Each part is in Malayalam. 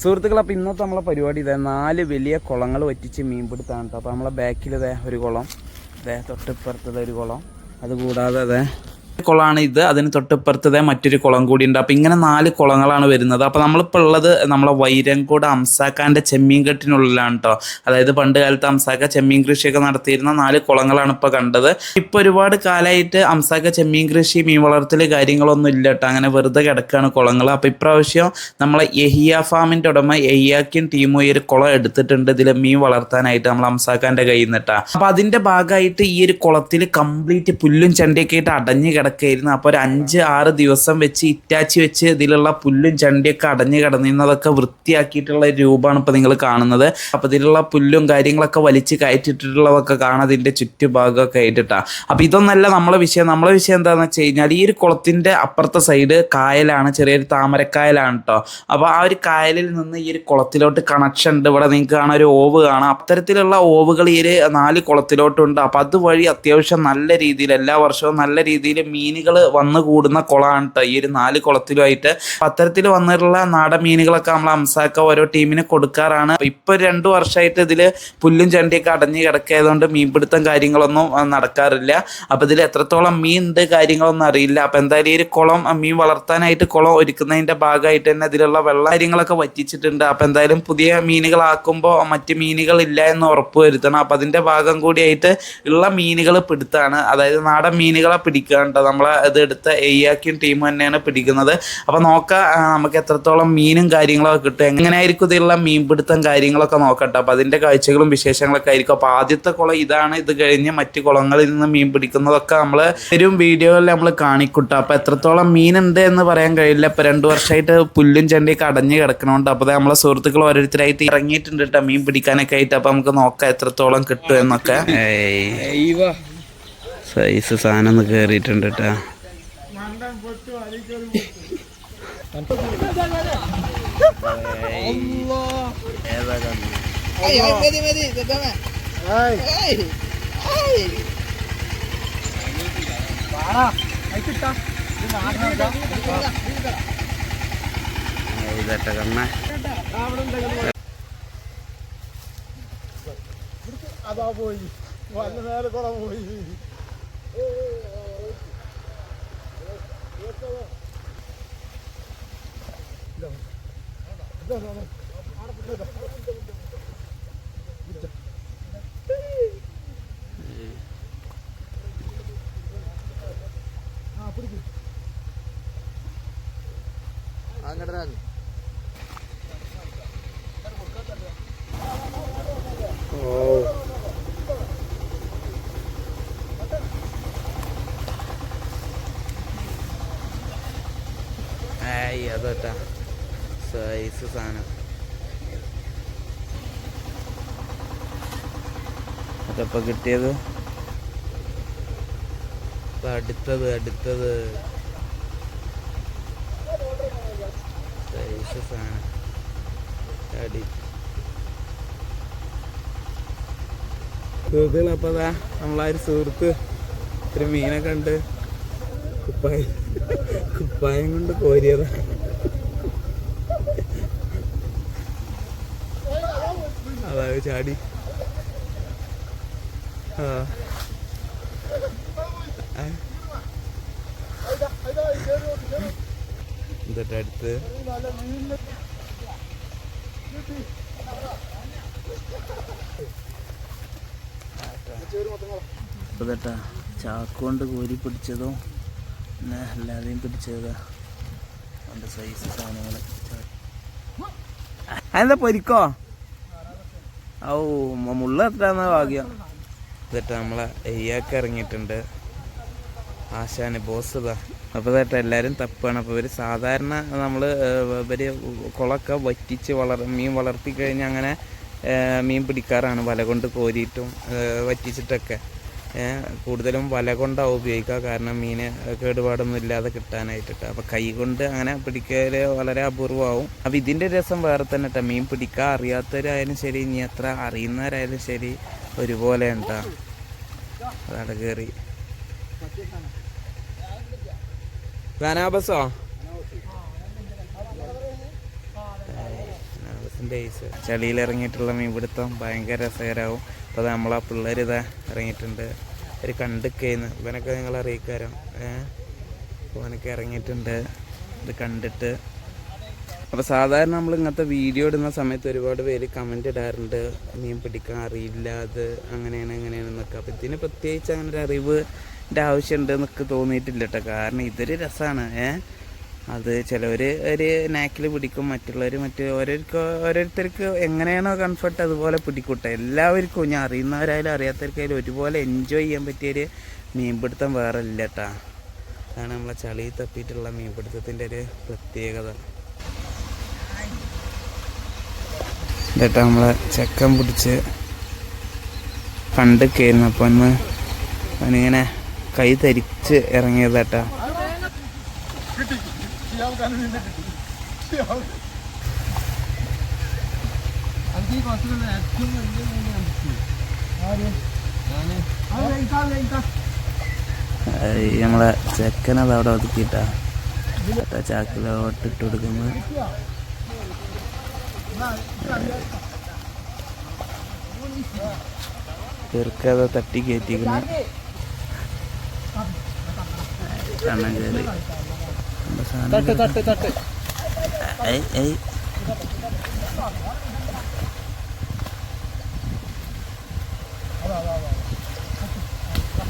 സുഹൃത്തുക്കൾ, അപ്പോൾ ഇന്നത്തെ നമ്മളെ പരിപാടി ഇതേ 4 വലിയ കുളങ്ങൾ വറ്റിച്ച് മീൻപിടുത്താണ് കേട്ടോ. അപ്പോൾ നമ്മളെ ബാക്കിൽ ഇതേ ഒരു കുളം, ഇതേ തൊട്ടിപ്പുറത്തത് ഒരു കുളം, അതുകൂടാതെ അതെ കുളമാണ് ഇത്. അതിന് തൊട്ടിപ്പുറത്തതേ മറ്റൊരു കുളം കൂടി ഉണ്ട്. അപ്പോൾ ഇങ്ങനെ 4 കുളങ്ങളാണ് വരുന്നത്. അപ്പോൾ നമ്മളിപ്പോൾ ഉള്ളത് നമ്മളെ വൈരങ്കോട് അംസാക്കാൻ്റെ ചെമ്മീൻ കെട്ടിനുള്ളിലാണ് കേട്ടോ. അതായത് പണ്ട് കാലത്ത് അംസാക്ക ചെമ്മീൻ കൃഷിയൊക്കെ നടത്തിയിരുന്ന 4 കുളങ്ങളാണ് ഇപ്പോൾ കണ്ടത്. ഇപ്പോൾ ഒരുപാട് കാലമായിട്ട് അംസാക്ക ചെമ്മീൻ കൃഷി, മീൻ വളർത്തൽ കാര്യങ്ങളൊന്നും ഇല്ല കേട്ടോ. അങ്ങനെ വെറുതെ കിടക്കുകയാണ് കുളങ്ങൾ. അപ്പോൾ ഇപ്രാവശ്യം നമ്മളെ യഹിയ ഫാമിൻ്റെ ഉടമ യഹിയാക്കിൻ ടീമോ ഈ ഒരു കുളം എടുത്തിട്ടുണ്ട് ഇതിൽ മീൻ വളർത്താനായിട്ട് നമ്മൾ അംസാക്കാൻ്റെ കയ്യിൽ നിന്നിട്ടാ. അപ്പോൾ അതിൻ്റെ ഭാഗമായിട്ട് ഈ ഒരു കുളത്തിൽ കംപ്ലീറ്റ് പുല്ലും ചെണ്ടിയൊക്കെ ആയിട്ട് അടഞ്ഞു കിടക്കുകയായിരുന്നു. അപ്പോൾ ഒരു 5-6 ദിവസം വെച്ച് ഇറ്റാച്ചി വെച്ച് ഇതിലുള്ള പുല്ലും ചണ്ടിയൊക്കെ അടഞ്ഞു കിടന്നിരുന്നതൊക്കെ വൃത്തിയാക്കിയിട്ടുള്ള ഒരു രൂപമാണ് ഇപ്പോൾ നിങ്ങൾ കാണുന്നത്. അപ്പോൾ ഇതിലുള്ള പുല്ലും കാര്യങ്ങളൊക്കെ വലിച്ച് കയറ്റിട്ടുള്ളതൊക്കെ കാണാം ഇതിൻ്റെ ചുറ്റുഭാഗമൊക്കെ ആയിട്ടിട്ടാണ്. അപ്പോൾ ഇതൊന്നല്ല നമ്മളെ വിഷയം എന്താണെന്ന് വെച്ച് കഴിഞ്ഞാൽ ഈ ഒരു കുളത്തിൻ്റെ അപ്പുറത്തെ സൈഡ് കായലാണ്, ചെറിയൊരു താമരക്കായലാണ് കേട്ടോ. അപ്പോൾ ആ ഒരു കായലിൽ നിന്ന് ഈ ഒരു കുളത്തിലോട്ട് കണക്ഷൻ ഉണ്ട്. ഇവിടെ നിങ്ങൾക്ക് കാണാൻ ഒരു ഓവ് കാണാം. അത്തരത്തിലുള്ള ഓവുകൾ ഈ ഒരു 4 കുളത്തിലോട്ടുണ്ട്. അപ്പോൾ അതുവഴി അത്യാവശ്യം നല്ല രീതിയിൽ എല്ലാ വർഷവും നല്ല രീതിയിൽ മീനുകൾ വന്നു കൂടുന്ന കുളമാണ് കേട്ടോ ഈ ഒരു 4 കുളത്തിലുമായിട്ട്. അത്തരത്തിൽ വന്നിട്ടുള്ള നാടൻ മീനുകളൊക്കെ നമ്മൾ അംസാക്ക ഓരോ ടീമിന് കൊടുക്കാറാണ്. ഇപ്പോൾ 2 വർഷമായിട്ട് ഇതിൽ പുല്ലും ചണ്ടിയൊക്കെ അടഞ്ഞു കിടക്കായതുകൊണ്ട് മീൻപിടുത്തം കാര്യങ്ങളൊന്നും നടക്കാറില്ല. അപ്പോൾ ഇതിൽ എത്രത്തോളം മീൻ ഉണ്ട് കാര്യങ്ങളൊന്നും അറിയില്ല. അപ്പോൾ എന്തായാലും ഈ ഒരു കുളം മീൻ വളർത്താനായിട്ട് കുളം ഒരുക്കുന്നതിൻ്റെ ഭാഗമായിട്ട് തന്നെ ഇതിലുള്ള വെള്ള കാര്യങ്ങളൊക്കെ വറ്റിച്ചിട്ടുണ്ട്. അപ്പോൾ എന്തായാലും പുതിയ മീനുകളാക്കുമ്പോൾ മറ്റ് മീനുകൾ ഇല്ല എന്ന് ഉറപ്പ് വരുത്തണം. അപ്പോൾ അതിൻ്റെ ഭാഗം കൂടിയായിട്ട് ഉള്ള മീനുകൾ പിടുത്താണ്, അതായത് നാടൻ മീനുകളെ പിടിക്കാറുണ്ട്. നമ്മളെ ഇത് എടുത്ത എയ്യാക്കിയും ടീം തന്നെയാണ് പിടിക്കുന്നത്. അപ്പോൾ നോക്കാം നമുക്ക് എത്രത്തോളം മീനും കാര്യങ്ങളൊക്കെ കിട്ടും, എങ്ങനെയായിരിക്കും ഇതിലുള്ള മീൻപിടുത്തം കാര്യങ്ങളൊക്കെ നോക്കട്ടെ. അപ്പോൾ അതിൻ്റെ കാഴ്ചകളും വിശേഷങ്ങളൊക്കെ ആയിരിക്കും. അപ്പോൾ ആദ്യത്തെ കുളം ഇതാണ്. ഇത് കഴിഞ്ഞ് മറ്റ് കുളങ്ങളിൽ നിന്ന് മീൻ പിടിക്കുന്നതൊക്കെ നമ്മൾ വരും വീഡിയോയിൽ നമ്മൾ കാണിക്കൂട്ടോ. അപ്പോൾ എത്രത്തോളം മീനുണ്ട് എന്ന് പറയാൻ കഴിയില്ല. ഇപ്പോൾ 2 വർഷമായിട്ട് പുല്ലും ചെണ്ടിയൊക്കെ അടഞ്ഞ് കിടക്കണോണ്ട്. അപ്പോൾ നമ്മളെ സുഹൃത്തുക്കൾ ഓരോരുത്തരായിട്ട് ഇറങ്ങിയിട്ടുണ്ട് കേട്ടോ മീൻ പിടിക്കാനൊക്കെ ആയിട്ട്. അപ്പോൾ നമുക്ക് നോക്കാം എത്രത്തോളം കിട്ടും എന്നൊക്കെ. സൈസ് സാധനം ഒന്ന് കയറിയിട്ടുണ്ട് കേട്ടോ. അതാ പോയി വല്ല നേരെ കുളം പോയി. അങ്ങോട്ട് അതട്ടാ സൈസ് സാധനം. അതപ്പോൾ കിട്ടിയത് അടുത്തത് സൈസ് സാധനം അടി. അപ്പോൾ അതാ നമ്മളൊരു സുഹൃത്ത് ഒരു മീനെ കണ്ട് കുപ്പായം കൊണ്ട് കോരിയതാ. അതായത് ചാടി എന്നിട്ട് അടുത്ത് ഇപ്പതട്ടാ ചാക്കുകൊണ്ട് കോരി പിടിച്ചതോ പിന്നെ അല്ലാതെയും പിടിച്ചതാ. അതിൻ്റെ സൈസ് സാധനങ്ങൾ അതെന്താ പൊരിക്കോ? ഓ മുള്ള എത്താന്ന ഭാഗ്യം. ഇതട്ടാ നമ്മളെ എയ്യാക്ക് ഇറങ്ങിയിട്ടുണ്ട്, ആശാന് ബോസ് ഇതാ. അപ്പോൾ ഇതട്ടാ എല്ലാവരും തപ്പാണ്. അപ്പോൾ ഇവർ സാധാരണ നമ്മൾ ഇവർ കുളമൊക്കെ വറ്റിച്ച് മീൻ വളർത്തി കഴിഞ്ഞാൽ അങ്ങനെ മീൻ പിടിക്കാറാണ്, വല കൊണ്ട് കോരിയിട്ടും വറ്റിച്ചിട്ടൊക്കെ. കൂടുതലും വല കൊണ്ടാവും ഉപയോഗിക്കുക, കാരണം മീന് കേടുപാടൊന്നും ഇല്ലാതെ കിട്ടാനായിട്ടിട്ട്. അപ്പോൾ കൈ കൊണ്ട് അങ്ങനെ പിടിക്കൽ വളരെ അപൂർവമാവും. അപ്പോൾ ഇതിൻ്റെ രസം വേറെ തന്നെ കേട്ടോ. മീൻ പിടിക്കാൻ അറിയാത്തവരായാലും ശരി, ഇനി എത്ര അറിയുന്നവരായാലും ശരി, ഒരുപോലെ ഉണ്ടാ. അതവിടെ കയറി ബസോ മീൻപിടുത്തത്തിൻ്റെ ഐസ് ചളിയിൽ ഇറങ്ങിയിട്ടുള്ള മീൻപിടുത്തം ഭയങ്കര രസകരമാവും. അപ്പോൾ അത് നമ്മളാ പിള്ളേർ ഇതാ ഇറങ്ങിയിട്ടുണ്ട്. ഒരു കണ്ടിക്കുന്നു ഇവനൊക്കെ നിങ്ങൾ അറിയിക്കാരം അപ്പോൾ അവനൊക്കെ ഇറങ്ങിയിട്ടുണ്ട് ഇത് കണ്ടിട്ട്. അപ്പോൾ സാധാരണ നമ്മൾ ഇങ്ങനത്തെ വീഡിയോ ഇടുന്ന സമയത്ത് ഒരുപാട് പേര് കമൻറ്റ് ഇടാറുണ്ട് മീൻ പിടിക്കാൻ അറിയില്ല അത് അങ്ങനെയാണ് ഇങ്ങനെയാണെന്നൊക്കെ. അപ്പോൾ ഇതിന് പ്രത്യേകിച്ച് അങ്ങനെ ഒരു അറിവിൻ്റെ ആവശ്യമുണ്ട് എന്നൊക്കെ തോന്നിയിട്ടില്ല കേട്ടോ. കാരണം ഇതൊരു രസമാണ്. അത് ചിലവർ ഒരു നാക്കിൽ പിടിക്കും, മറ്റുള്ളവർ ഓരോരുത്തർക്ക് എങ്ങനെയാണോ കംഫർട്ട് അതുപോലെ പിടിക്കൂട്ടെ. എല്ലാവർക്കും ഞാൻ അറിയുന്നവരായാലും അറിയാത്തവർക്കായാലും ഒരുപോലെ എൻജോയ് ചെയ്യാൻ പറ്റിയൊരു മീൻപിടുത്തം വേറെ ഇല്ല കേട്ടോ. അതാണ് നമ്മളെ ചളി തപ്പിയിട്ടുള്ള മീൻപിടുത്തത്തിൻ്റെ ഒരു പ്രത്യേകത കേട്ടോ. നമ്മളെ ചെക്കൻ പിടിച്ച് കണ്ടൊക്കെയായിരുന്നു. അപ്പോൾ ഒന്ന് അവനിങ്ങനെ കൈ തരിച്ച് ഇറങ്ങിയതാട്ടാ. നമ്മളെ ചെക്കനത് അവിടെ ഒതുക്കിയിട്ടാ ചാക്കിലോട്ട് ഇട്ട് കൊടുക്കുന്നത്. ചെറുക്കത് തട്ടി കയറ്റിക്കുന്നു. കണ്ണം കയറി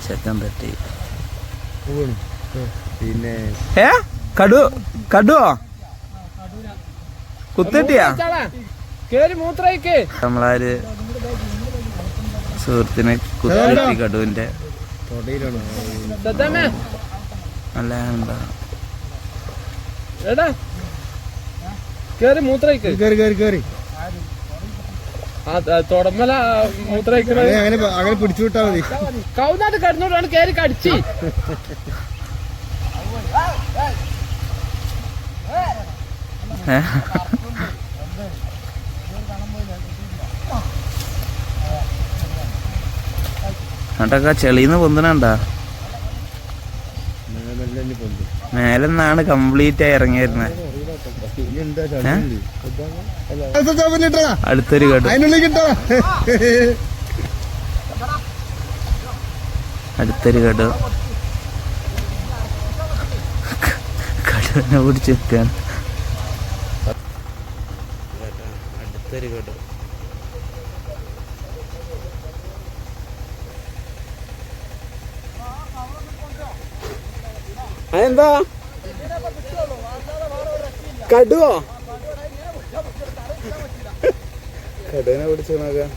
ചെക്കൻ തട്ടി. പിന്നെ കടുവോ കുത്തിട്ടിയാ നമ്മളാര് സുഹൃത്തിനെ കുത്തി കടുവിന്റെ നല്ല എന്താ തുടമല അങ്ങനെ പിടിച്ചു വിട്ടാ മതി. കൗന്നാട്ട് കിടന്നോട്ടാണ് കേറി കടിച്ച്. എന്നിട്ടൊക്കെ ചെളിന്ന് പൊന്തണണ്ടാ മേലെന്നാണ് കംപ്ലീറ്റ് ആയി ഇറങ്ങിയിരുന്നത്. അടുത്തൊരു കടു കടുവിനെ പിടിച്ച് വെക്കാണ്. അടുത്തൊരു കടു അതെന്താ കടുവോ? കടുവിനെ പിടിച്ച് നോക്കാം.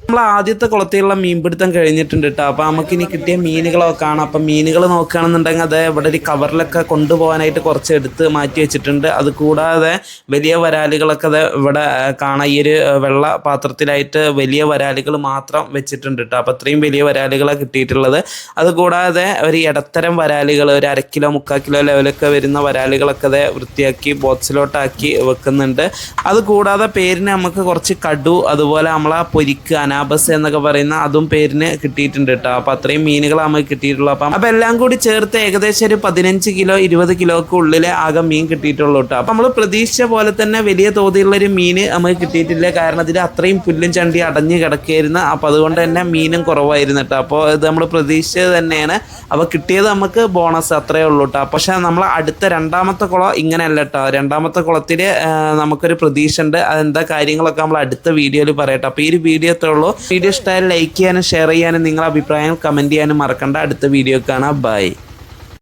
നമ്മൾ ആദ്യത്തെ കുളത്തിലുള്ള മീൻപിടുത്തം കഴിഞ്ഞിട്ടുണ്ട് കേട്ടോ. അപ്പോൾ നമുക്കിനി കിട്ടിയ മീനുകളൊക്കെ കാണാം. അപ്പം മീനുകൾ നോക്കുകയാണെന്നുണ്ടെങ്കിൽ അത് ഇവിടെ ഒരു കവറിലൊക്കെ കൊണ്ടുപോകാനായിട്ട് കുറച്ച് എടുത്ത് മാറ്റി വെച്ചിട്ടുണ്ട്. അത് കൂടാതെ വലിയ വരാലുകളൊക്കെ അത് ഇവിടെ കാണാം. ഈ ഒരു വെള്ള പാത്രത്തിലായിട്ട് വലിയ വരാലുകൾ മാത്രം വെച്ചിട്ടുണ്ട് കേട്ടോ. അപ്പോൾ അത്രയും വലിയ വരാലുകളാണ് കിട്ടിയിട്ടുള്ളത്. അതുകൂടാതെ ഒരു ഇടത്തരം വരാലുകൾ ഒരു 1/2 കിലോ 3/4 കിലോ ലെവലൊക്കെ വരുന്ന വരാലുകളൊക്കെ അത് വൃത്തിയാക്കി ബോക്സിലോട്ടാക്കി വെക്കുന്നുണ്ട്. അതുകൂടാതെ പേരിന് നമുക്ക് കുറച്ച് കടു അതുപോലെ നമ്മളെ പൊരിക്ക് അനാബസ് എന്നൊക്കെ പറയുന്ന അതും പേരിന് കിട്ടിയിട്ടുണ്ട് കേട്ടോ. അപ്പോൾ അത്രയും മീനുകൾ നമുക്ക് കിട്ടിയിട്ടുള്ളൂ. അപ്പം എല്ലാം കൂടി ചേർത്ത് ഏകദേശം ഒരു 15 കിലോ 20 കിലോക്ക് ഉള്ളിൽ ആകെ മീൻ കിട്ടിയിട്ടുള്ളൂ കേട്ടോ. അപ്പം നമ്മൾ പ്രതീക്ഷിച്ച പോലെ തന്നെ വലിയ തോതിലുള്ളൊരു മീൻ നമുക്ക് കിട്ടിയിട്ടില്ല. കാരണം ഇതിൽ അത്രയും പുല്ലും ചണ്ടി അടഞ്ഞു കിടക്കുകയായിരുന്നു. അപ്പോൾ അതുകൊണ്ട് തന്നെ മീനും കുറവായിരുന്നു കേട്ടോ. അപ്പോൾ ഇത് നമ്മൾ പ്രതീക്ഷിച്ചത് തന്നെയാണ്. അപ്പോൾ കിട്ടിയത് നമുക്ക് ബോണസ് അത്രയേ ഉള്ളൂ കേട്ടോ. പക്ഷേ നമ്മൾ അടുത്ത രണ്ടാമത്തെ കുളം ഇങ്ങനെയല്ല കേട്ടോ. രണ്ടാമത്തെ കുളത്തിൽ നമുക്കൊരു പ്രതീക്ഷ ഉണ്ട്. അതെന്താ കാര്യങ്ങളൊക്കെ നമ്മൾ അടുത്ത വീഡിയോയിൽ പറയട്ടെ. അപ്പോൾ ഈ ഒരു വീഡിയോ എത്ര ഉള്ളൂ. വീഡിയോ ഇഷ്ടമായാലും ലൈക്ക് ചെയ്യാനും ഷെയർ ചെയ്യാനും നിങ്ങളുടെ അഭിപ്രായം കമൻറ്റ് ചെയ്യാനും മറക്കണ്ട. അടുത്ത വീഡിയോ കാണാം. ബൈ.